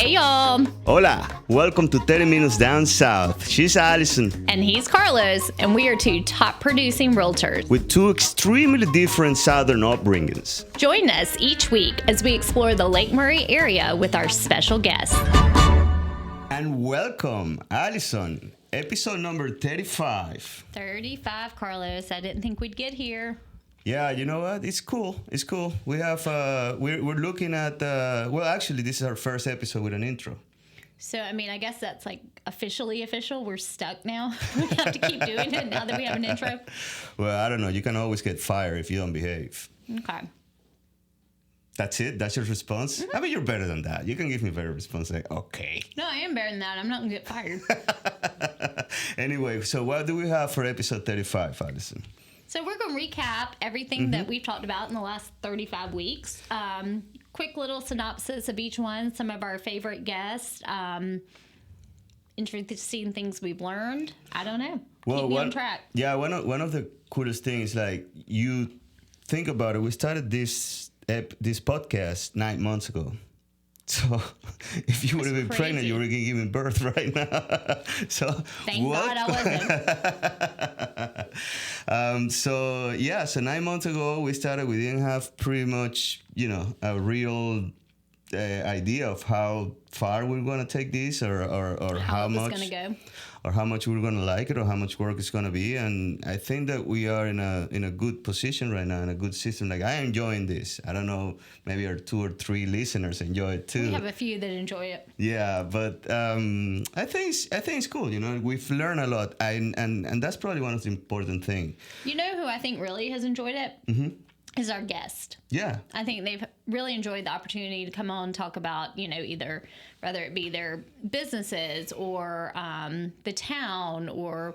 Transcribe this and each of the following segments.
Hey, y'all. Hola, welcome to 30 Minutes Down South. She's Allison. And he's Carlos, and we are two top producing realtors. With two extremely different Southern upbringings. Join us each week as we explore the Lake Murray area with our special guests. And welcome, Allison. Episode number 35. 35, Carlos. I didn't think we'd get here. Yeah, you know what? It's cool. It's cool. We have, we're looking at, well, actually, this is our first episode with an intro. So, I mean, I guess that's like officially official. We're stuck now. We have to keep doing it now that we have an intro. Well, I don't know. You can always get fired if you don't behave. Okay. That's it? That's your response? Mm-hmm. I mean, you're better than that. You can give me a better response like, okay. No, I am better than that. I'm not going to get fired. Anyway, so what do we have for episode 35, Allison? So we're going to recap everything that we've talked about in the last 35 weeks. Quick little synopsis of each one, some of our favorite guests, interesting things we've learned. I don't know. Well, keep me on track. Yeah, one of the coolest things, like, you think about it, we started this podcast 9 months ago. So if you would have been pregnant, you would have given birth right now. So thank God I wasn't. So 9 months ago we started. We didn't have pretty much, a real idea of how far we're going to take this, or how much it's going to go, or how much we're going to like it, or how much work it's going to be. And I think that we are in a good position right now, in a good system. Like, I am enjoying this. I don't know, maybe our 2 or 3 listeners enjoy it too. We have a few that enjoy it. Yeah, but I think it's cool. We've learned a lot, and that's probably one of the important things. You know who I think really has enjoyed it? Mm-hmm. Is our guest. Yeah. I think they've really enjoyed the opportunity to come on and talk about, either whether it be their businesses or the town or,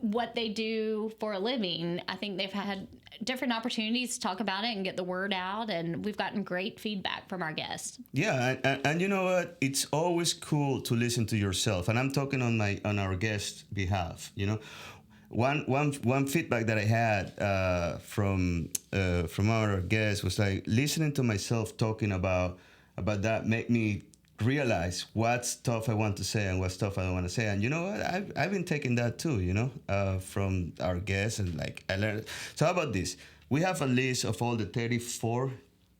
what they do for a living. I think they've had different opportunities to talk about it and get the word out, and we've gotten great feedback from our guests. Yeah, and you know what? It's always cool to listen to yourself, and I'm talking on our guest's behalf, One feedback that I had from our guests was like, listening to myself talking about that made me realize what stuff I want to say and what stuff I don't want to say. And you know what? I've been taking that too, from our guests, and like I learned. So how about this? We have a list of all the 34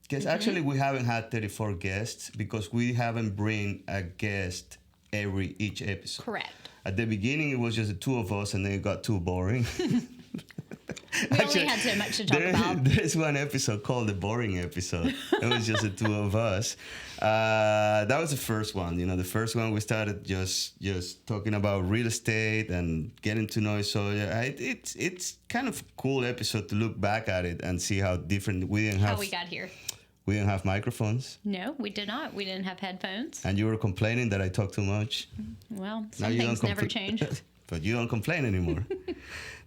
guests. Mm-hmm. Actually, we haven't had 34 guests because we haven't bring a guest each episode. Correct. At the beginning, it was just the two of us, and then it got too boring. We only had so much to talk about. There's one episode called the boring episode. It was just the two of us. That was the first one. The first one we started just talking about real estate and getting to know it. So it's kind of a cool episode to look back at it and see how different we didn't have. How we got here. We didn't have microphones. No, we did not. We didn't have headphones. And you were complaining that I talk too much. Well, some things never change. But you don't complain anymore.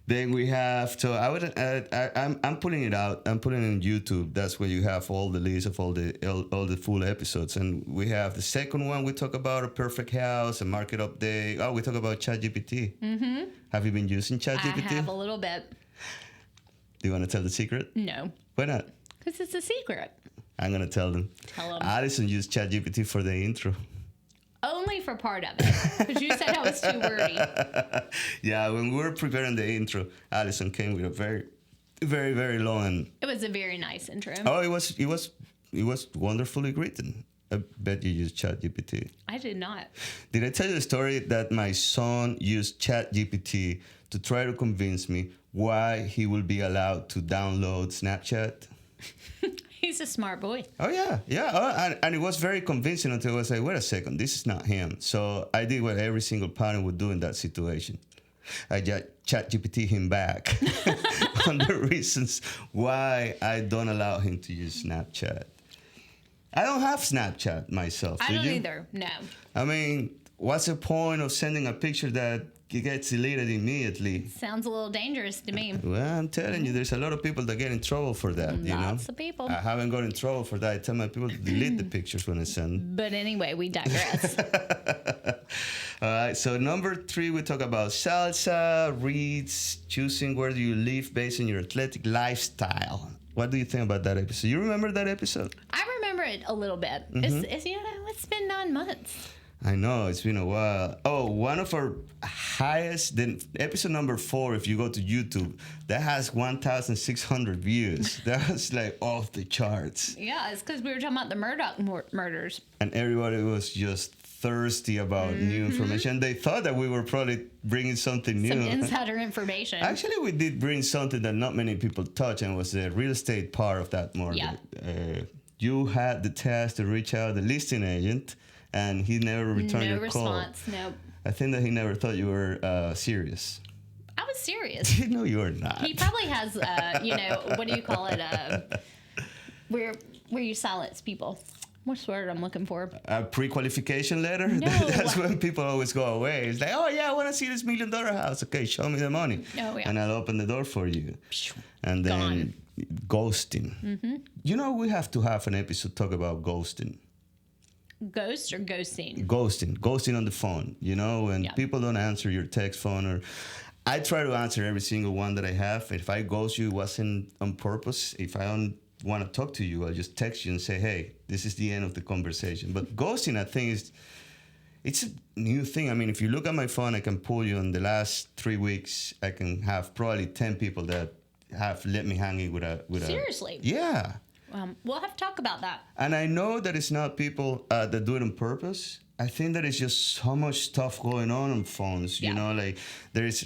Then we have, so I'm pulling it out. I'm putting it on YouTube. That's where you have all the list of all the full episodes. And we have the second one. We talk about a perfect house, a market update. Oh, we talk about ChatGPT. Mm-hmm. Have you been using ChatGPT? I have a little bit. Do you want to tell the secret? No. Why not? Because it's a secret. I'm going to tell them. Tell them. Allison used ChatGPT for the intro. Only for part of it. Because you said I was too wordy. Yeah, when we were preparing the intro, Allison came with a very, very, very long. It was a very nice intro. Oh, it was wonderfully written. I bet you used ChatGPT. I did not. Did I tell you the story that my son used ChatGPT to try to convince me why he will be allowed to download Snapchat? He's a smart boy. Oh, yeah. Yeah. And it was very convincing until I was like, wait a second, this is not him. So I did what every single parent would do in that situation. I just ChatGPT him back on the reasons why I don't allow him to use Snapchat. I don't have Snapchat myself. I don't either. No. I mean, what's the point of sending a picture that gets deleted immediately? Sounds a little dangerous to me. Well, I'm telling you, there's a lot of people that get in trouble for that. Lots of people. I haven't got in trouble for that. I tell my people to delete the pictures when I send. But anyway, we digress. All right, so number 3, we talk about salsa, REITs, choosing where do you live based on your athletic lifestyle. What do you think about that episode? You remember that episode? I remember it a little bit. It's it's been 9 months. I know, it's been a while. Oh, one of our highest, then episode number 4, if you go to YouTube, that has 1,600 views. That was like off the charts. Yeah, it's because we were talking about the Murdoch murders. And everybody was just thirsty about new information. They thought that we were probably bringing something new. Some insider information. Actually, we did bring something that not many people touch, and was the real estate part of that murder. Yeah. You had the task to reach out to the listing agent, and he never returned your call. No response, nope. I think that he never thought you were serious. I was serious. No, you were not. He probably has, what do you call it? Where you silence people. What's the word I'm looking for? A pre-qualification letter? No. That's when people always go away. It's like, oh, yeah, I want to see this $1 million house. Okay, show me the money. Oh, yeah. And I'll open the door for you. And then ghosting. Mm-hmm. You know, we have to have an episode talk about ghosting. Ghost or ghosting? Ghosting on the phone, when people don't answer your text phone, or I try to answer every single one that I have. If I ghost you, it wasn't on purpose. If I don't want to talk to you, I'll just text you and say, hey, this is the end of the conversation. But ghosting, I think, it's a new thing. I mean, if you look at my phone, I can pull you in the last 3 weeks. I can have probably 10 people that have let me hanging with a Seriously? Yeah. We'll have to talk about that. And I know that it's not people that do it on purpose. I think that it's just so much stuff going on phones. Like there's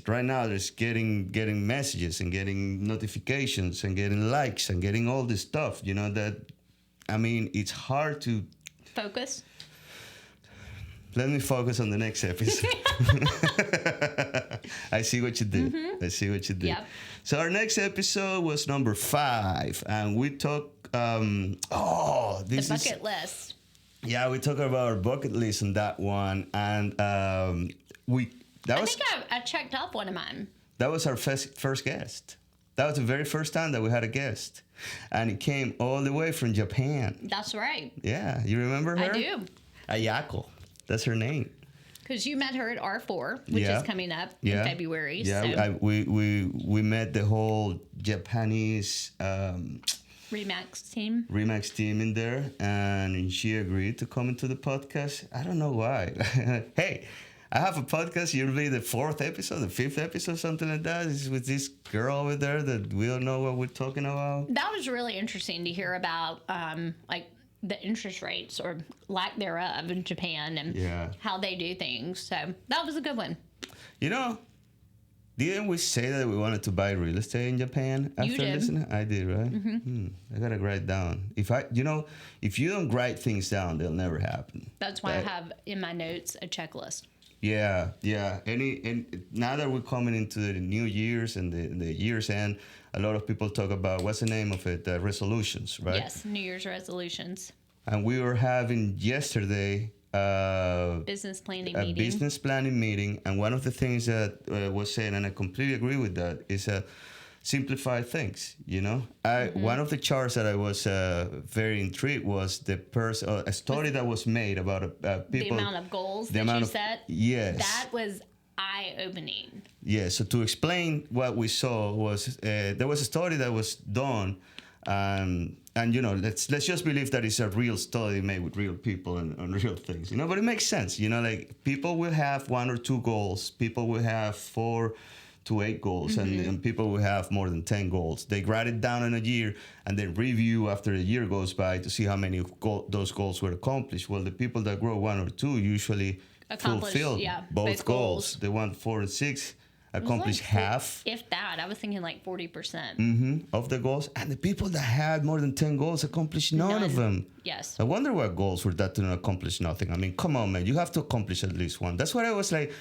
getting messages and getting notifications and getting likes and getting all this stuff. It's hard to focus. Let me focus on the next episode. I see what you did. Mm-hmm. I see what you did. Yep. So our next episode was number 5, and we talked. The bucket list. Yeah, we talked about our bucket list on that one, and I think I checked off one of mine. That was our first guest. That was the very first time that we had a guest, and it came all the way from Japan. That's right. Yeah, you remember her? I do. Ayako, that's her name. Because you met her at R4, which is coming up in February. Yeah, so. we met the whole Japanese Remax team in there, and she agreed to come into the podcast. I don't know why. Hey, I have a podcast. You'll be the 4th episode, the 5th episode, something like that. It's with this girl over there that we don't know what we're talking about. That was really interesting to hear about, the interest rates or lack thereof in Japan and how they do things. So that was a good one. Didn't we say that we wanted to buy real estate in Japan after listening? I did, right? Mm-hmm. I gotta write down. If you don't write things down, they'll never happen. That's why I have in my notes a checklist. Yeah. And now that we're coming into the New Year's and the year's end, a lot of people talk about, what's the name of it? Resolutions, right? Yes, New Year's resolutions. And we were having yesterday business planning meeting, and one of the things that was said, and I completely agree with that, is simplify things. One of the charts that I was very intrigued was a story that was made about people, the amount of goals that you set. Yes, that was eye-opening. Yeah. So to explain what we saw was there was a study that was done. And let's just believe that it's a real study made with real people and real things, but it makes sense, like people will have 1 or 2 goals, people will have 4 to 8 goals, and people will have more than 10 goals. They write it down in a year and then review after a year goes by to see how many of those goals were accomplished. Well, the people that grow 1 or 2 usually fulfill both goals. The 1, 4, and 6 accomplish half. If that. I was thinking like 40%. Of the goals. And the people that had more than 10 goals accomplished none of them. Yes. I wonder what goals were that didn't accomplish nothing. I mean, come on, man. You have to accomplish at least one. That's what I was like.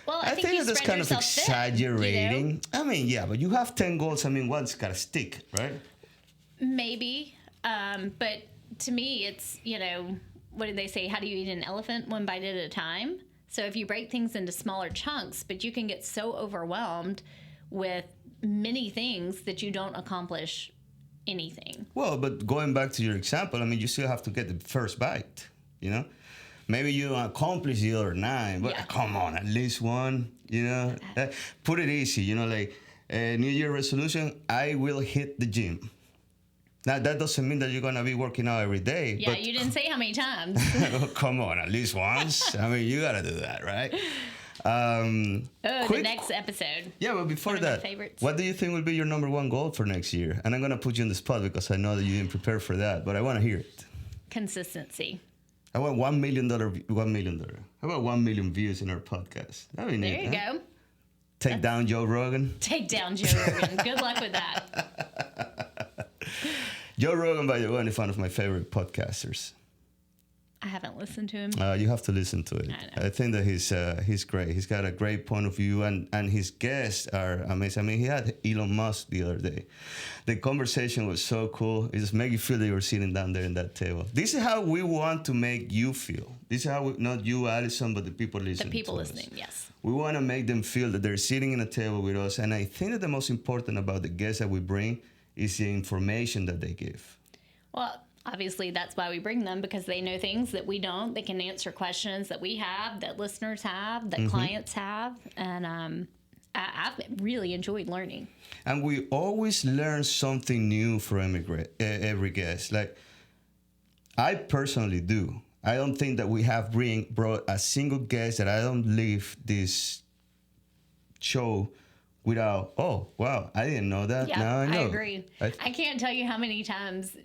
Well, I think that's kind of exaggerating. Thin, I mean, yeah, but you have 10 goals. I mean, one's got to stick, right? Maybe. But to me, it's, what did they say? How do you eat an elephant? One bite at a time. So if you break things into smaller chunks, but you can get so overwhelmed with many things that you don't accomplish anything. Well, but going back to your example, I mean, you still have to get the first bite, Maybe you don't accomplish the other 9, but come on, at least one, Put it easy, New Year resolution, I will hit the gym. Now, that doesn't mean that you're going to be working out every day. Yeah, but you didn't say how many times. come on, at least once. I mean, you got to do that, right? The next episode. Yeah, but before One of my that, favorites. what do you think will be your number one goal for next year? And I'm going to put you on the spot because I know that you didn't prepare for that, but I want to hear it. Consistency. I want $1 million. How about 1 million views in our podcast? That'd be neat, There you go. Take down Joe Rogan. Take down Joe Rogan. Good luck with that. Joe Rogan, by the way, is one of my favorite podcasters. I haven't listened to him. You have to listen to it. I know. I think that he's great. He's got a great point of view, and his guests are amazing. I mean, he had Elon Musk the other day. The conversation was so cool. It just made you feel that you were sitting down there in that table. This is how we want to make you feel. This is how not you, Allison, but the people listening. The people to listening, us. yes. We want to make them feel that they're sitting in a table with us. And I think that the most important about the guests that we bring is the information that they give. Well, obviously, that's why we bring them, because they know things that we don't. They can answer questions that we have, that listeners have, that clients have. And I've really enjoyed learning. And we always learn something new from every guest. Like, I personally do. I don't think that we have brought a single guest that I don't leave this show without, oh, wow, I didn't know that. Yeah, Now I know. I agree. I can't tell you how many times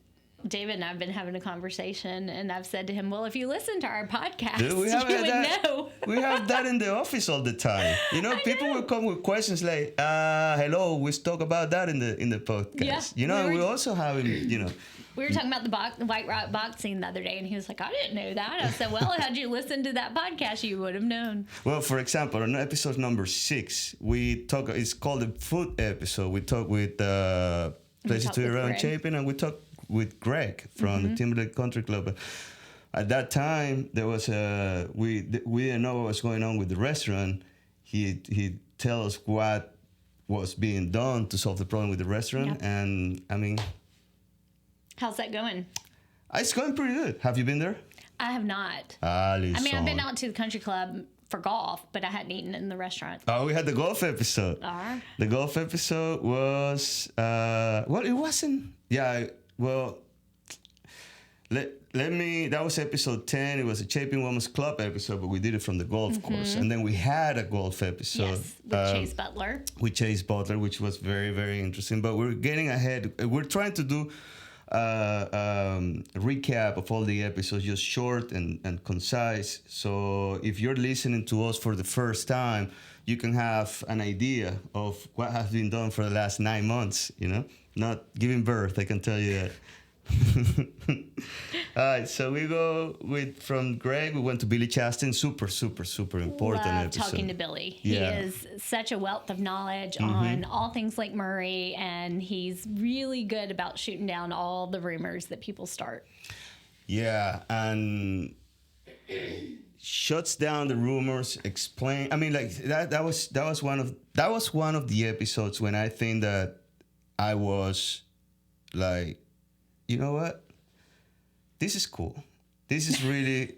David and I have been having a conversation, and I've said to him, well, if you listen to our podcast, Dude, you would know. We have that in the office all the time. You know, people will come with questions like, hello, we talk about that in the podcast. Yeah, you know, we also have, you know. We were talking about the White Rock boxing the other day, and he was like, I didn't know that. I said, well, had you listened to that podcast, you would have known. Well, for example, on episode number 6, it's called the food episode. We talk with Places to Around Chapin, and we talk with Greg from the Timberlake Country Club. At that time, there was we didn't know what was going on with the restaurant. He tell us what was being done to solve the problem with the restaurant, and I mean, how's that going? It's going pretty good. Have you been there? I have not. Allison. I mean, I've been out to the country club for golf, but I hadn't eaten in the restaurant. Oh, we had the golf episode. The golf episode was well, it wasn't. Yeah. Well, let me. That was episode 10. It was a Chapin Women's Club episode, but we did it from the golf course, and then we had a golf episode. Yes, with Chase Butler. With Chase Butler, which was very, very interesting. But we're getting ahead. We're trying to do recap of all the episodes, just short and concise. So if you're listening to us for the first time, you can have an idea of what has been done for the last 9 months, you know? Not giving birth, I can tell you that. All right, so we go from Greg, we went to Billy Chastain. Super, super, super important Love episode. talking to Billy. Yeah. He is such a wealth of knowledge on all things Lake Murray, and he's really good about shooting down all the rumors that people start. Yeah, and shuts down the rumors. Explain. I mean, like that was one of the episodes when I think that I was like, you know what? This is cool. This is really.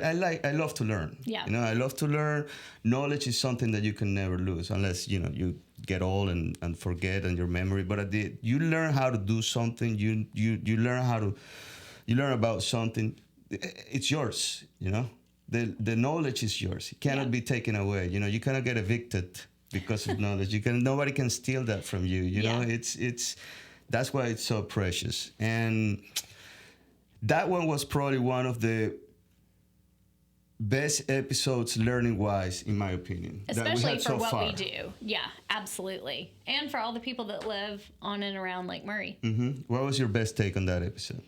I love to learn. Yeah. You know, I love to learn. Knowledge is something that you can never lose unless, you know, you get old and forget and your memory. But you learn how to do something. You learn about something. It's yours. You know, the knowledge is yours. It cannot be taken away. You know, you cannot get evicted because of knowledge. Nobody can steal that from you. You know, it's. That's why it's so precious. And that one was probably one of the best episodes learning-wise, in my opinion. Especially for what we do. Yeah, absolutely. And for all the people that live on and around Lake Murray. Mm-hmm. What was your best take on that episode?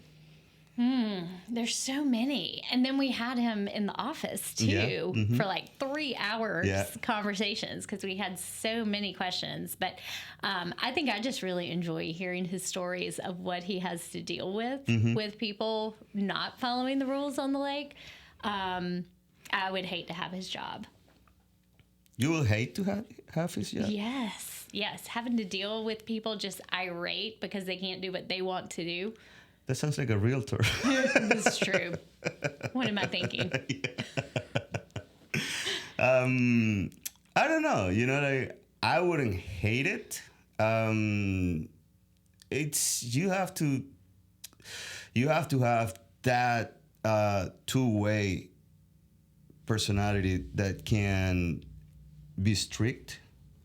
There's so many. And then we had him in the office, too, for like 3 hours conversations because we had so many questions. But I think I just really enjoy hearing his stories of what he has to deal with people not following the rules on the lake. I would hate to have his job. You will hate to have his job? Yes. Having to deal with people just irate because they can't do what they want to do. That sounds like a realtor. This is true. What am I thinking? I don't know. You know, like, I wouldn't hate it. it's you have to have that two-way personality that can be strict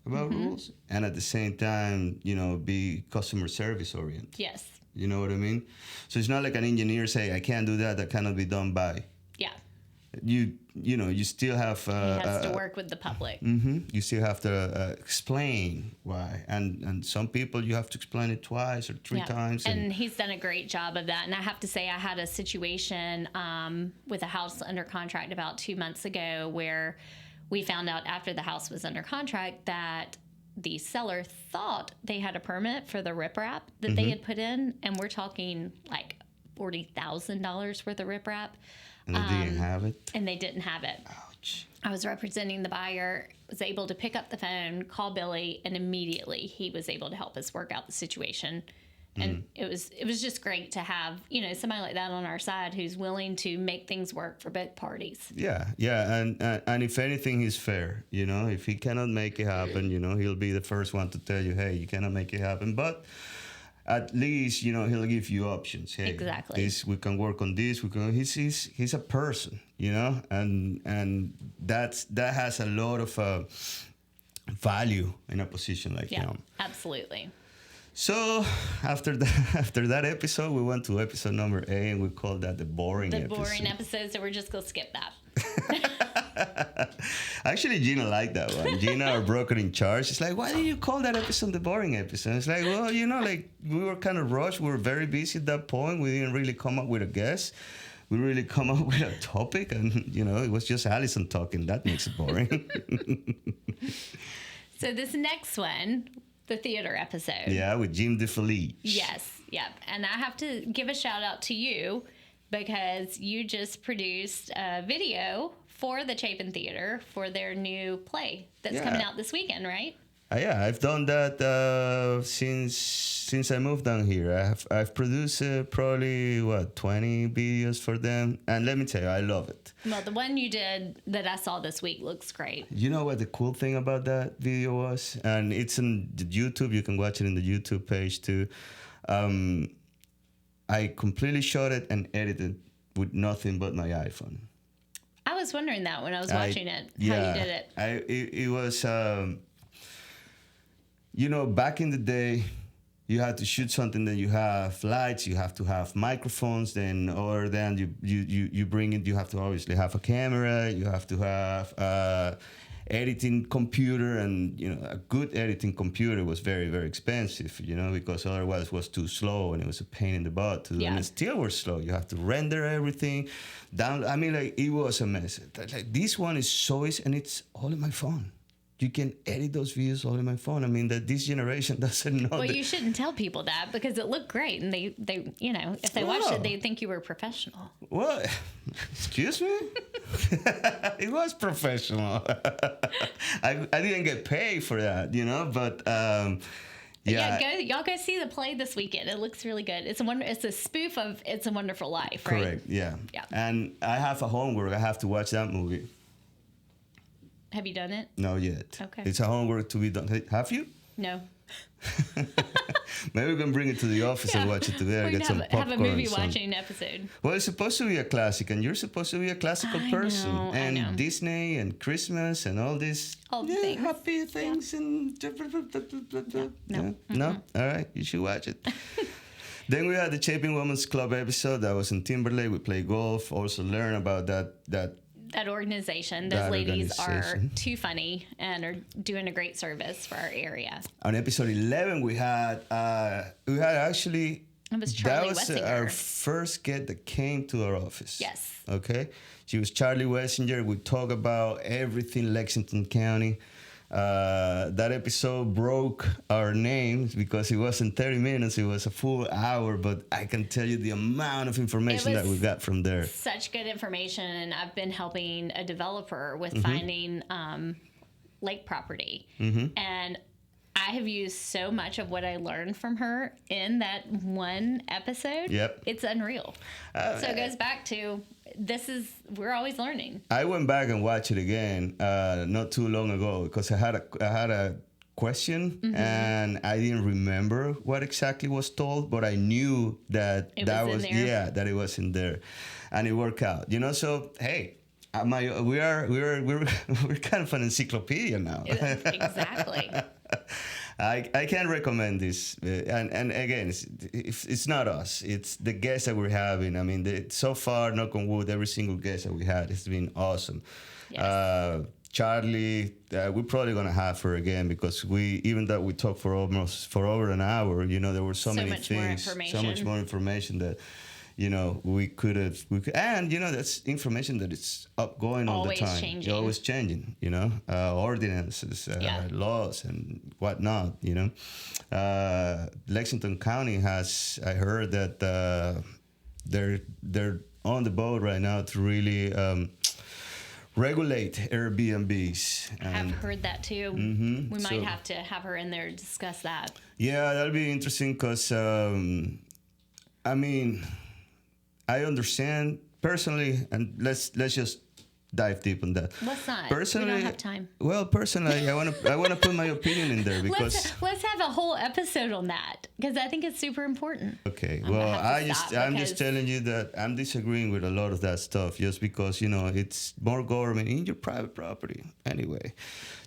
about rules and at the same time, be customer service oriented. Yes. You know what I mean? So it's not like an engineer say, I can't do that. That cannot be done by. Yeah. You still have... he has to work with the public. You still have to explain why. And some people, you have to explain it twice or three times. And he's done a great job of that. And I have to say, I had a situation with a house under contract about 2 months ago where we found out after the house was under contract that the seller thought they had a permit for the riprap that they had put in. And we're talking like $40,000 worth of riprap. And they didn't have it? And they didn't have it. Ouch. I was representing the buyer, was able to pick up the phone, call Billy, and immediately he was able to help us work out the situation. And it was just great to have, somebody like that on our side who's willing to make things work for both parties. Yeah. And if anything, he's fair. If he cannot make it happen, he'll be the first one to tell you, hey, you cannot make it happen. But at least, he'll give you options. Hey, exactly. We can work on this. He's a person, and that has a lot of value in a position like him. Absolutely. So after that episode, we went to episode number 8, and we called that the boring episode. The boring episode, so we're just going to skip that. Actually, Gina liked that one. Gina, our broker in charge, is like, why did you call that episode the boring episode? It's like, well, we were kind of rushed. We were very busy at that point. We didn't really come up with a guest. We really come up with a topic, and, it was just Allison talking. That makes it boring. So this next one, the theater episode. Yeah, with Jim DeFelice. Yes, yep. And I have to give a shout out to you because you just produced a video for the Chapin Theater for their new play that's coming out this weekend, right? Yeah, I've done that since I moved down here. I've produced probably 20 videos for them, and let me tell you, I love it. Well, the one you did that I saw this week looks great. You know what the cool thing about that video was, and it's on the YouTube. You can watch it in the YouTube page too. I completely shot it and edited with nothing but my iPhone. I was wondering that when I was watching it, how you did it. It was. Back in the day, you had to shoot something, then you have lights, you have to have microphones, then you bring it, you have to obviously have a camera, you have to have editing computer, and a good editing computer was very, very expensive, because otherwise it was too slow and it was a pain in the butt to do. And it still was slow. You have to render everything down. I mean, it was a mess. Like, this one is so easy, and it's all in my phone. You can edit those videos all in my phone. I mean, that this generation doesn't know. Well, you shouldn't tell people that because it looked great, and they if they watched it, they'd think you were professional. What? Excuse me? It was professional. I didn't get paid for that, but y'all go see the play this weekend. It looks really good. It's a spoof of It's a Wonderful Life, right? Correct. Yeah. And I have a homework. I have to watch that movie. Have you done it? No, yet. Okay. It's a homework to be done. Have you? No. Maybe we can bring it to the office and watch it together. Get some popcorn. Have a movie watching episode. Well, it's supposed to be a classic, and you're supposed to be a classical person. I know. Disney and Christmas and all this. All the things. Happy things and. No. No? All right, you should watch it. Then we had the Chapin Women's Club episode that was in Timberlake. We played golf. Also learn about that organization. Those ladies are too funny and are doing a great service for our area. On episode 11, we had actually. It was Charlie Wessinger. That was our first guest that came to our office. Yes. Okay. She was Charlie Wessinger. We talk about everything Lexington County. That episode broke our names because it wasn't 30 minutes, it was a full hour, but I can tell you the amount of information that we got from there. Such good information, and I've been helping a developer with finding lake property. And I have used so much of what I learned from her in that one episode. Yep. It's unreal. So it goes back to we're always learning. I went back and watched it again not too long ago because I had a question, and I didn't remember what exactly was told, but I knew that that it was in there, and it worked out. So hey. We're kind of an encyclopedia now. Exactly. I can recommend this, and again, it's not us; it's the guests that we're having. I mean, so far, knock on wood, every single guest that we had has been awesome. Yes. Charlie, we're probably gonna have her again because even though we talked for over an hour, there were so many things, so much more information that. We could, and that's information that is upgoing all the time. Changing. Always changing. Ordinances, laws, and whatnot. Lexington County has. I heard that they're on the boat right now to really regulate Airbnbs. I've heard that too. Mm-hmm. We might have to have her in there to discuss that. Yeah, that'll be interesting because I understand personally, and let's just dive deep on that. Let's not. Personally, we don't have time. Well, personally, I want to put my opinion in there because let's have a whole episode on that because I think it's super important. Okay. I'm just telling you that I'm disagreeing with a lot of that stuff just because it's more government in your private property anyway.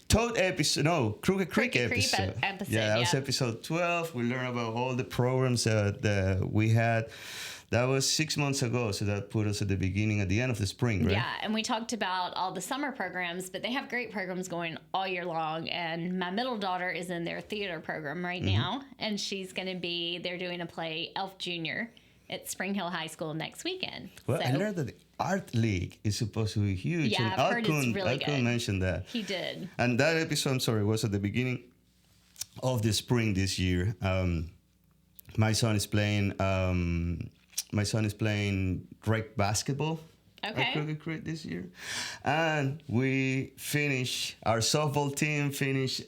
Crooked Creek episode. Yeah, that was episode 12. We learned about all the programs that we had. That was 6 months ago, so that put us at the end of the spring, right? Yeah, and we talked about all the summer programs, but they have great programs going all year long. And my middle daughter is in their theater program right now, and they're doing a play, Elf Jr., at Spring Hill High School next weekend. Well, I learned that the Art League is supposed to be huge. Yeah, and I've heard it's really good. Alcun mentioned that. He did. And that episode, was at the beginning of the spring this year. My son is playing rec basketball at Crooked Creek this year. And our softball team finished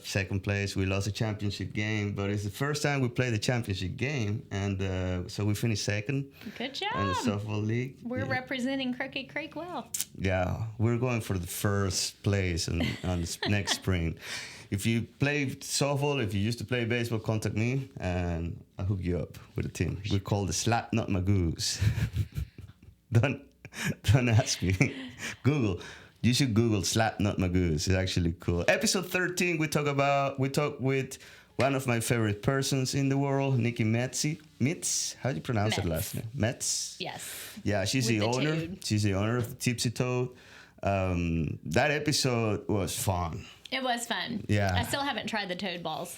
second place. We lost a championship game, but it's the first time we played the championship game. And so we finished second. Good job. In the softball league. We're representing Crooked Creek well. Yeah, we're going for the first place on next spring. If you play softball, if you used to play baseball, contact me and I'll hook you up with a team. We're called the Slap Not Magoos. Don't ask me. You should Google Slap Not Magoos. It's actually cool. Episode 13, we talk with one of my favorite persons in the world, Nikki Metz. How do you pronounce her last name? Metz? Yes. Yeah, she's the owner. Toad. She's the owner of the Tipsy Toad. That episode was fun. It was fun. Yeah. I still haven't tried the toad balls.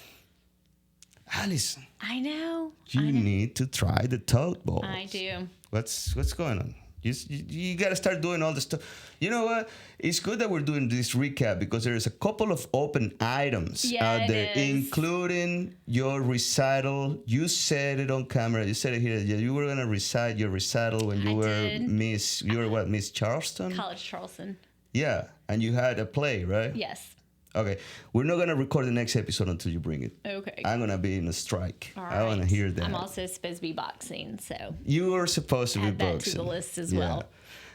Allison. I know. You need to try the toad balls. I do. What's going on? You got to start doing all the stuff. You know what? It's good that we're doing this recap because there's a couple of open items out there, including your recital. You said it on camera. You said it here. You were going to recite your recital when you were Miss. You were what? Miss Charleston? College Charleston. Yeah, and you had a play, right? Yes. Okay, we're not gonna record the next episode until you bring it. Okay. I'm gonna be in a strike. All I want to hear that. I'm also supposed to be boxing, so you are supposed to be boxing. Add that to the list as well.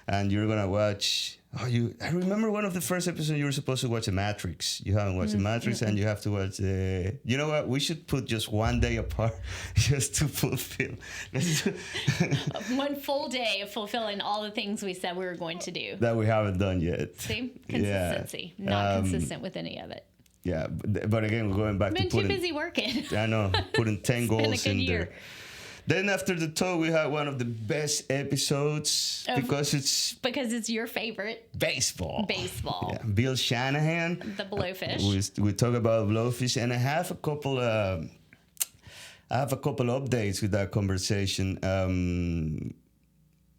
And you're gonna watch. I remember one of the first episodes you were supposed to watch The Matrix. You haven't watched The Matrix, and you have to watch. You know what? We should put just one day apart, just to fulfill. One full day of fulfilling all the things we said we were going to do that we haven't done yet. See, consistency. Not consistent with any of it. Yeah, but again, we're going back to putting. Been too busy working. I know, putting 10 goals in year. there. Then after the tour, we had one of the best episodes because it's your favorite baseball. Yeah. Bill Shanahan, the Blowfish. We talk about Blowfish, and I have a couple updates with that conversation.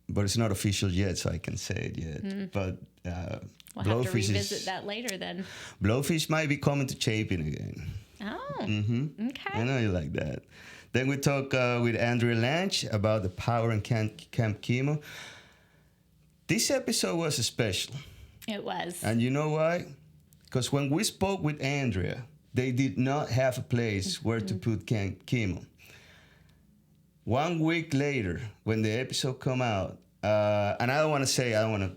But it's not official yet, so I can say it yet. But we'll have to revisit that later then. Blowfish might be coming to Chapin again. Oh, okay. I know you like that. Then we talk with Andrea Lange about the power in Camp Chemo. This episode was special. It was. And you know why? Because when we spoke with Andrea, they did not have a place where to put Camp Chemo. 1 week later, when the episode come out, and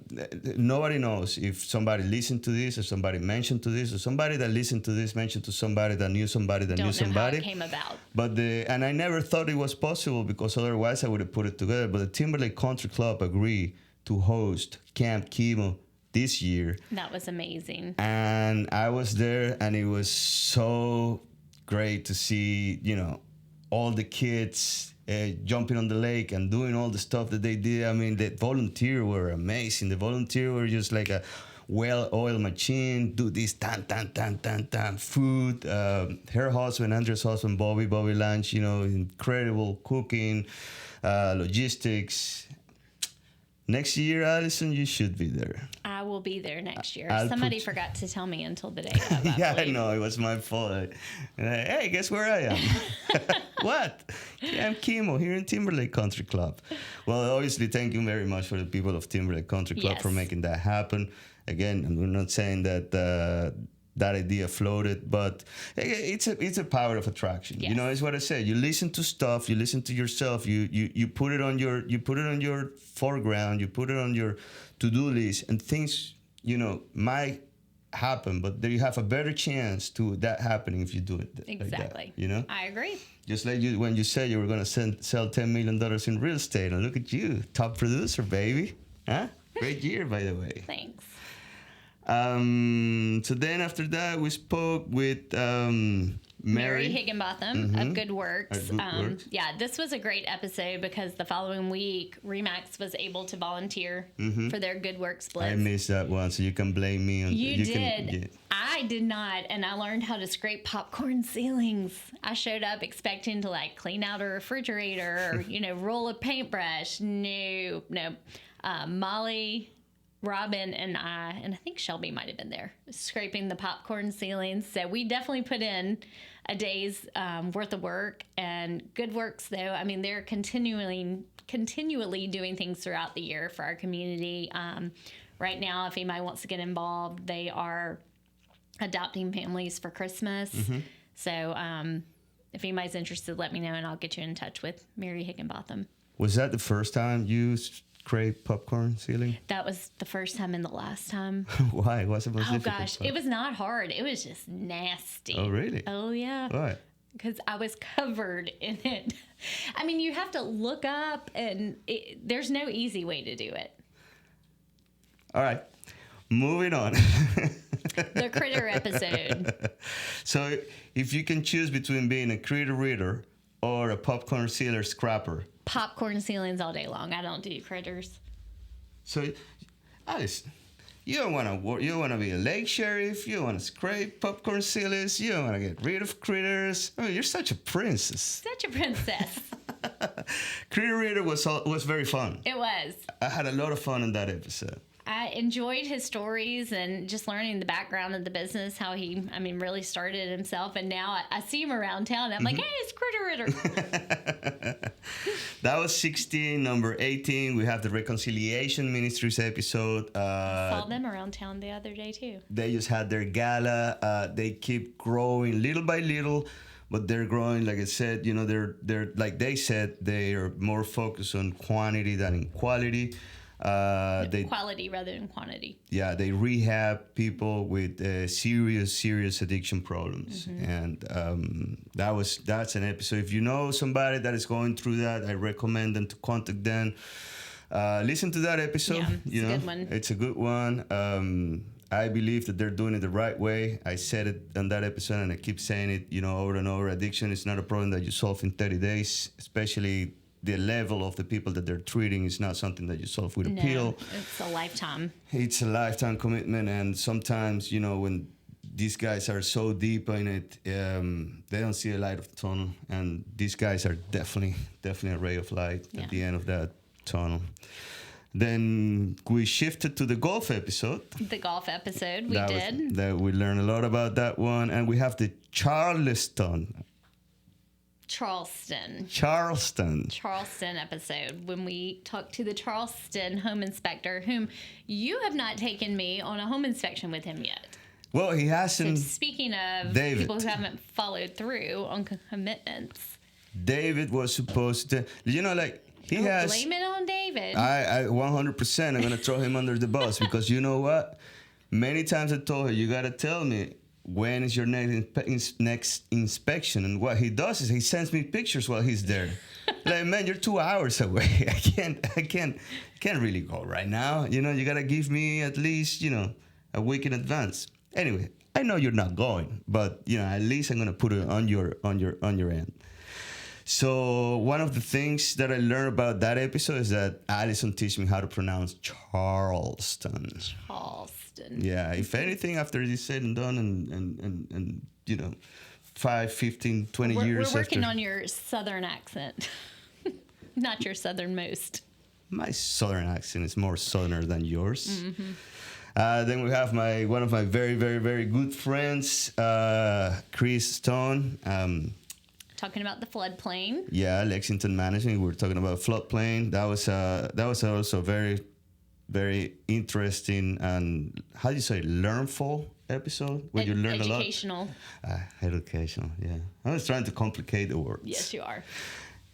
nobody knows if somebody listened to this, or somebody mentioned to this, or somebody that listened to this mentioned to somebody that knew somebody that Don't knew know somebody. how it came about. But and I never thought it was possible, because otherwise I would have put it together. But the Timberlake Country Club agreed to host Camp Chemo this year. That was amazing. And I was there, and it was so great to see, all the kids jumping on the lake and doing all the stuff that they did. I mean, the volunteers were amazing. The volunteers were just like a well-oiled machine. Do this, tan, tan, tan, tan, tan, food. Her husband, Andrea's husband, Bobby Lange, incredible cooking, logistics. Next year, Allison, you should be there. I will be there next year. I'll Somebody forgot to tell me until the day of. Yeah, I know. It was my fault. Hey, guess where I am? What? Camp Chemo here in Timberlake Country Club. Well, obviously, thank you very much for the people of Timberlake Country Club for making that happen. Again, and we're not saying that that idea floated, but it's a power of attraction. Yes. It's what I said. You listen to stuff, you listen to yourself, you put it on your foreground, you put it on your to-do list, and things might happen, but there you have a better chance to that happening if you do it Exactly. like that, I agree. Just like when you said you were going to sell $10 million in real estate, and look at you, top producer, baby. Huh? Great year, by the way. Thanks. So then after that, we spoke with Mary Higginbotham of Good Works. Works. Yeah, this was a great episode because the following week, Remax was able to volunteer for their Good Works Blitz. I missed that one, so you can blame me. You did. I did not, and I learned how to scrape popcorn ceilings. I showed up expecting to clean out a refrigerator or roll a paintbrush. No. Molly, Robin, and I think Shelby might have been there, scraping the popcorn ceilings. So we definitely put in a day's worth of work. And Good Works, though, I mean, they're continually doing things throughout the year for our community. Right now, if anybody wants to get involved, they are adopting families for Christmas. So if anybody's interested, let me know, and I'll get you in touch with Mary Higginbotham. Was that the first time you scraped popcorn ceiling? That was the first time and the last time. Why? What's the most difficult Gosh, part? it was not hard. It was just nasty. Oh, really? Oh, yeah. Why? Because I was covered in it. I mean, you have to look up, and there's no easy way to do it. All right. Moving on. The critter episode. So if you can choose between being a critter reader or a popcorn sealer scrapper. Popcorn ceilings all day long. I don't do critters. So, Alice, you don't want to be a lake sheriff. You don't want to scrape popcorn ceilings. You don't want to get rid of critters. Oh, you're such a princess. Such a princess. Critter reader was very fun. It was. I had a lot of fun in that episode. I enjoyed his stories and just learning the background of the business, how he, really started himself. And now I see him around town. And I'm like, hey, it's Critter Ritter. That was 16. Number 18, we have the Reconciliation Ministries episode. Saw them around town the other day, too. They just had their gala. They keep growing little by little. But they're growing, like I said, they're like they said, they are more focused on quantity than in quality. Quality rather than quantity. Yeah, they rehab people with serious addiction problems, and that's an episode. If you know somebody that is going through that, I recommend them to contact them. Listen to that episode. Yeah, it's a good one. It's a good one. I believe that they're doing it the right way. I said it on that episode, and I keep saying it, over and over. Addiction is not a problem that you solve in 30 days, especially the level of the people that they're treating is not something that you solve with a pill. It's a lifetime. It's a lifetime commitment, and sometimes, when these guys are so deep in it, they don't see a light of the tunnel, and these guys are definitely a ray of light at the end of that tunnel. Then we shifted to the golf episode. The golf episode, we did. We learned a lot about that one, and we have the Charleston episode, when we talked to the Charleston home inspector, whom you have not taken me on a home inspection with him yet. Well, he hasn't. So speaking of David. People who haven't followed through on commitments. David was supposed to, He has. Blame it on David. I 100%. I'm gonna throw him under the bus because you know what? Many times I told her, you gotta tell me when is your next inspection, and what he does is he sends me pictures while he's there. Like, man, you're 2 hours away. I can't really go right now. You know, you gotta give me at least a week in advance. Anyway, I know you're not going, but at least I'm gonna put it on your end. So one of the things that I learned about that episode is that Allison teach me how to pronounce Charleston. Yeah, if anything, after this said and done, and 5, 15, 20 years we're working after, on your southern accent. Not your southernmost. my southern accent is more southerner than yours. Mm-hmm. Then we have one of my very, very, very good friends, Chris Stone. Talking about the floodplain. Yeah, Lexington Management. We were talking about floodplain. That was also very, very interesting and how do you say learnful episode where you learn a lot. Educational. Educational. Yeah, I was trying to complicate the words. Yes, you are.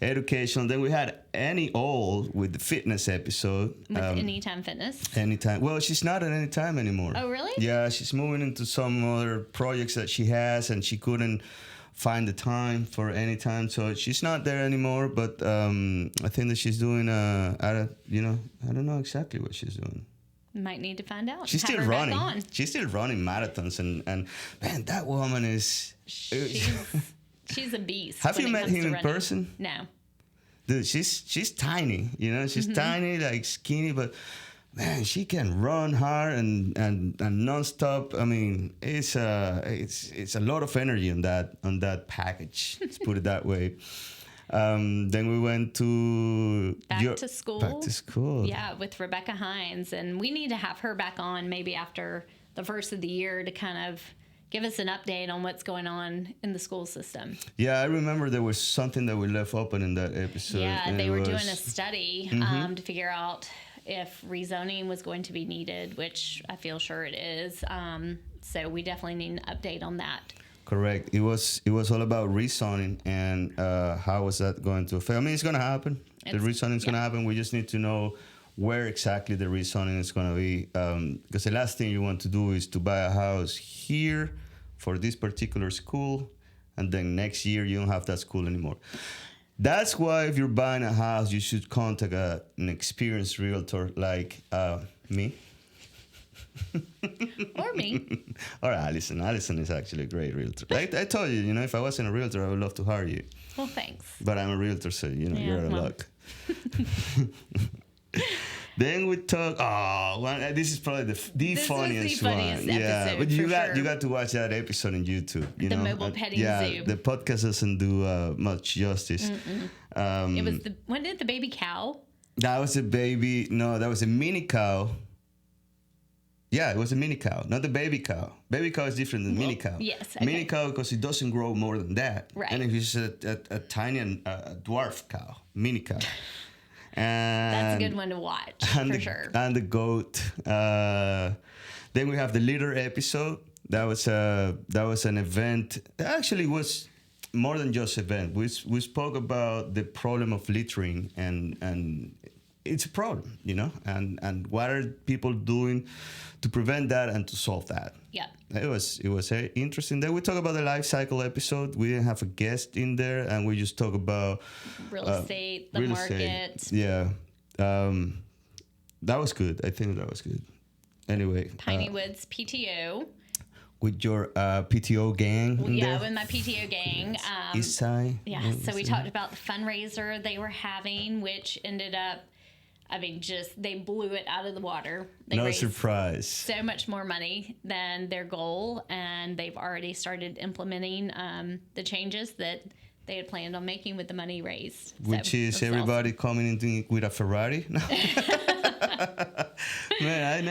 Educational. Then we had Annie Old with the fitness episode. With Anytime Fitness. Anytime. Well, she's not at Anytime anymore. Oh, really? Yeah, she's moving into some other projects that she has, and she couldn't find the time for Anytime, so she's not there anymore. But I think that she's doing. I don't know exactly what she's doing. Might need to find out. She's still running. She's still running marathons, and man, that woman is. She's a beast. Have you met him in person? No. Dude, she's tiny. She's tiny, like skinny, but man, she can run hard and nonstop. I mean, it's a lot of energy on that package. Let's put it that way. Then we went to back to school. Back to school. Yeah, with Rebecca Hines, and we need to have her back on maybe after the first of the year to kind of give us an update on what's going on in the school system. Yeah, I remember there was something that we left open in that episode. Yeah, they were doing a study to figure out if rezoning was going to be needed, which I feel sure it is. So we definitely need an update on that. Correct. It was all about rezoning and how was that going to affect. I mean, it's going to happen. The rezoning is going to happen. We just need to know where exactly the rezoning is going to be. Because the last thing you want to do is to buy a house here for this particular school, and then next year you don't have that school anymore. That's why if you're buying a house, you should contact an experienced realtor like me. Or me. Or Allison. Allison is actually a great realtor. I told you, if I wasn't a realtor, I would love to hire you. Well, thanks. But I'm a realtor, so, you're out of luck. Then we talk. This is probably the funniest one. Yeah, but you got to watch that episode on YouTube. The mobile petting zoo. The podcast doesn't do much justice. It was wasn't it the baby cow? That was a baby. No, that was a mini cow. Yeah, it was a mini cow, not the baby cow. Baby cow is different than mini cow. Yes. Okay. Mini cow because it doesn't grow more than that. Right. And if it's a tiny dwarf cow, mini cow. And that's a good one to watch, for sure. And the goat. Then we have the litter episode. That was an event. It actually was more than just event. We spoke about the problem of littering and it's a problem, and what are people doing to prevent that and to solve that. Yeah. It was very interesting. Then we talk about the life cycle episode. We didn't have a guest in there, and we just talk about real estate, the market. Yeah. That was good. I think that was good. Anyway. Piney Woods PTO. With your PTO gang with my PTO gang. East Side. Yeah, so we talked about the fundraiser they were having, which ended up, they blew it out of the water. They raised surprise. So much more money than their goal, and they've already started implementing the changes that they had planned on making with the money raised. Which is everybody coming in with a Ferrari? Man,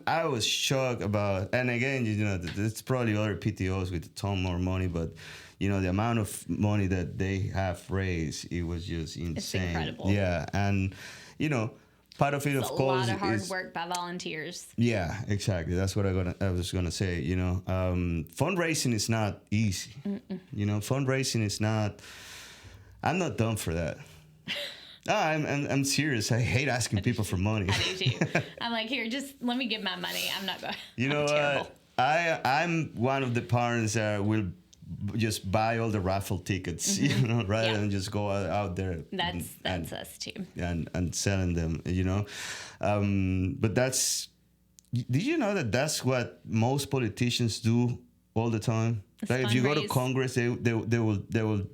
I was shocked about, and again, it's probably other PTOs with a ton more money, but the amount of money that they have raised, it was just insane. It's incredible. Yeah, and part of it, of course, a lot of hard work by volunteers. Yeah, exactly. That's what I was gonna say. Fundraising is not easy. Fundraising is not. I'm not done for that. No, I'm serious. I hate asking people for money. I do too. I'm like, here, just let me give my money. I'm not going. You know what? I'm one of the parents that will just buy all the raffle tickets, rather than just go out there. That's us too. And selling them, But did you know that that's what most politicians do all the time? Like if you go to Congress, they will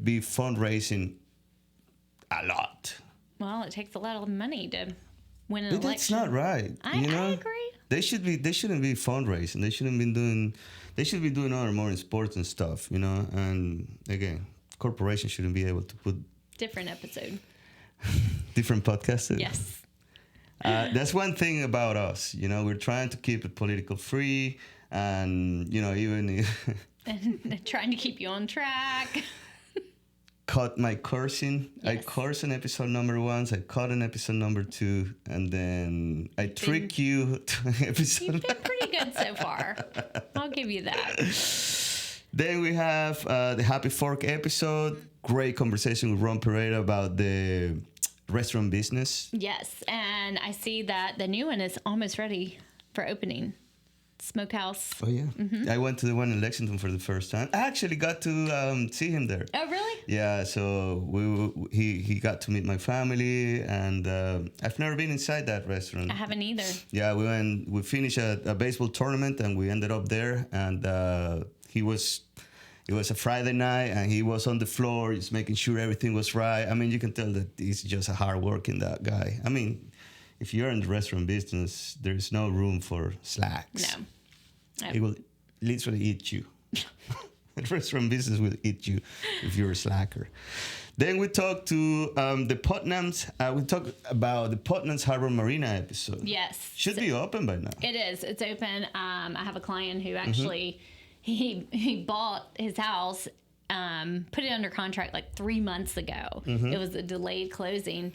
be fundraising a lot. Well, it takes a lot of money to win an But election. that's not right. I agree. They shouldn't be fundraising. They should be doing other more important stuff, And again, corporations shouldn't be able to put different episode. Different podcasts. Yes. That's one thing about us, We're trying to keep it political free, and even and trying to keep you on track. Cut my cursing. Yes. I curse in episode number 1. I cut in episode number 2, and then I trick you to episode. You've been pretty good so far. I'll give you that. Then we have the Happy Fork episode. Great conversation with Ron Pereira about the restaurant business. Yes, and I see that the new one is almost ready for opening. Smokehouse. Oh yeah, I went to the one in Lexington for the first time. I actually got to see him there. Oh really? Yeah, so he got to meet my family, and I've never been inside that restaurant. I haven't either. Yeah, we finished a baseball tournament, and we ended up there, and it was a Friday night, and he was on the floor just making sure everything was right. I mean, you can tell that he's just a hard-working that guy. I mean, if you're in the restaurant business, there's no room for slacks. No. He will literally eat you. The restaurant business will eat you if you're a slacker. Then we talked to the Putnams. We talked about the Putnams Harbor Marina episode. Yes. Should be open by now. It is. It's open. I have a client who actually, he bought his house, put it under contract like 3 months ago. It was a delayed closing.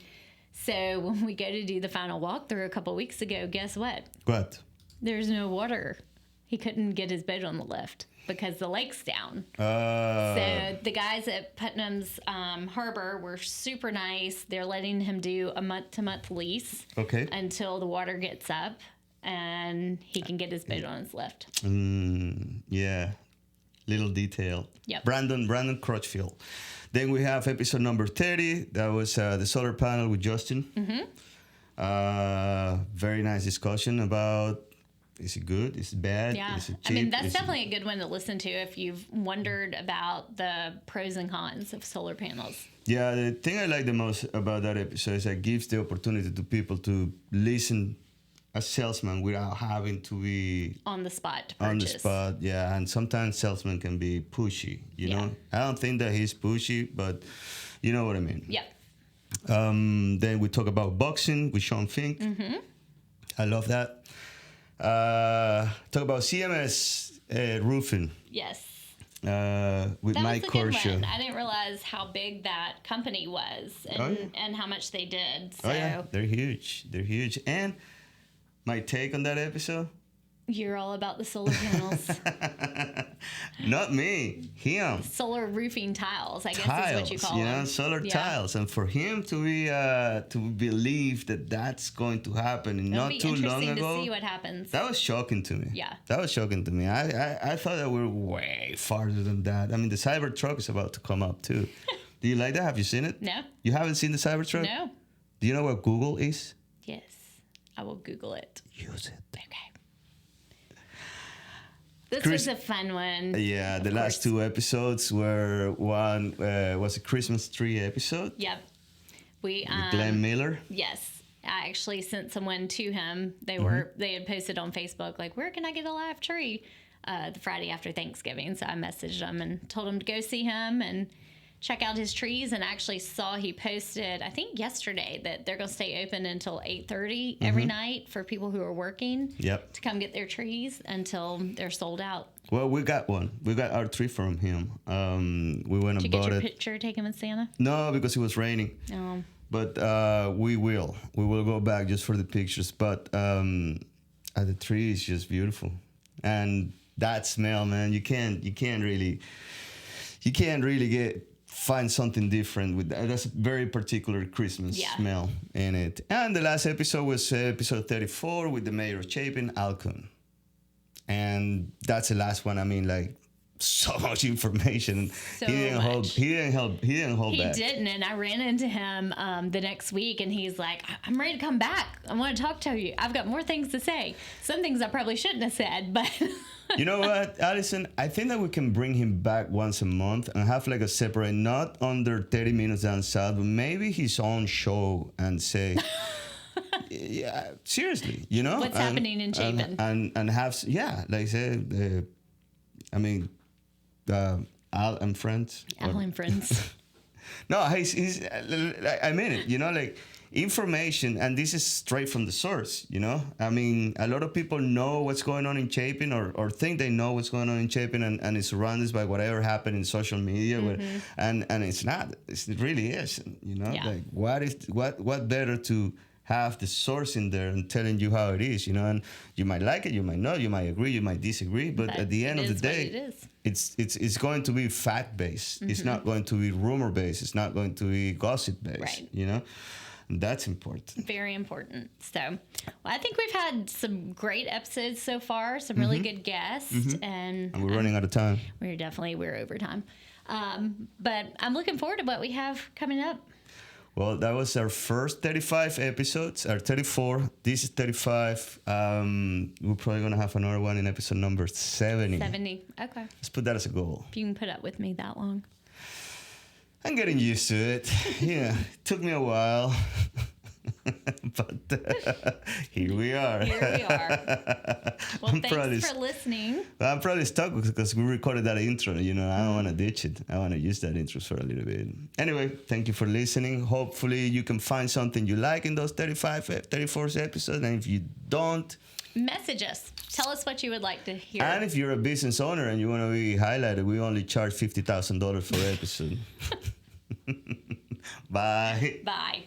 So when we go to do the final walkthrough a couple weeks ago, guess what? What? There's no water. He couldn't get his boat on the lift because the lake's down. So the guys at Putnam's Harbor were super nice. They're letting him do a month-to-month lease until the water gets up and he can get his boat on his lift. Yeah, little detail. Yep. Brandon Crutchfield. Then we have episode number 30. That was the solar panel with Justin. Very nice discussion about, is it good? Is it bad? Yeah. Is it cheap? I mean, that's definitely a good one to listen to if you've wondered about the pros and cons of solar panels. Yeah, the thing I like the most about that episode is it gives the opportunity to people to listen as salesman without having to be on the spot to purchase. On the spot, yeah. And sometimes salesmen can be pushy, you know? I don't think that he's pushy, but you know what I mean. Yeah. Then we talk about boxing with Sean Fink. I love that. Talk about CMS roofing. Yes. With that Mike was a good Korsha. one. I didn't realize how big that company was and how much they did. So. Oh yeah, they're huge. They're huge. And my take on that episode? You're all about the solar panels. Not me, him. Solar roofing tiles, I guess tiles, is what you call them. Solar tiles. And for him to be to believe that that's going to happen not too long ago. To see what happens. That was shocking to me. Yeah. That was shocking to me. I thought that we were way farther than that. I mean, the Cybertruck is about to come up too. Do you like that? Have you seen it? No. You haven't seen the Cybertruck? No. Do you know what Google is? Yes. I will Google it. Use it. Okay. This was a fun one. Yeah, the last two episodes were one was a Christmas tree episode. Yep. With Glenn Miller. Yes. I actually sent someone to him. They had posted on Facebook, like, where can I get a live tree? The Friday after Thanksgiving. So I messaged him and told him to go see him and check out his trees, and actually saw he posted, I think yesterday, that they're going to stay open until 8:30 every night for people who are working to come get their trees until they're sold out. Well, we got one. We got our tree from him. We went and bought it. Did you get your picture taken with Santa? No, because it was raining. Oh. But we will go back just for the pictures. But the tree is just beautiful, and that smell, man, you can't really get find something different with that. That's a very particular Christmas smell in it. And the last episode was episode 34 with the mayor of Chapin, Alcon. And that's the last one. I mean, like, so much information. So he didn't hold He back. didn't, and I ran into him the next week, and he's like, "I'm ready to come back. I want to talk to you. I've got more things to say. Some things I probably shouldn't have said, but." You know what, Allison? I think that we can bring him back once a month and have like a separate, not under 30 minutes down south, but maybe his own show and say, yeah, seriously, you know, What's happening in Chapin? And have, like I said, I mean. Al and friends. Al and friends. No, he's. I mean it. You know, like information, and this is straight from the source. You know, I mean, a lot of people know what's going on in Chapin, or think they know what's going on in Chapin, and it's surrounded by whatever happened in social media, and it's not. It really isn't. You know, like what better to have the source in there and telling you how it is, you know, and you might like it, you might not, you might agree, you might disagree, but at the end of the day, it's going to be fact-based. It's not going to be rumor-based. It's not going to be gossip-based, you know, and that's important. Very important. So, well, I think we've had some great episodes so far, some really good guests, and we're running out of time. We're over time. But I'm looking forward to what we have coming up. Well, that was our first 35 episodes, our 34. This is 35. We're probably going to have another one in episode number 70. 70, okay. Let's put that as a goal. If you can put up with me that long. I'm getting used to it. Yeah, it took me a while. But here we are. Well, thanks for listening. I'm probably stuck because we recorded that intro. You know, I don't want to ditch it. I want to use that intro for a little bit. Anyway, thank you for listening. Hopefully you can find something you like in those 34 episodes. And if you don't, message us. Tell us what you would like to hear. And if you're a business owner and you want to be highlighted, we only charge $50,000 per episode. Bye. Bye.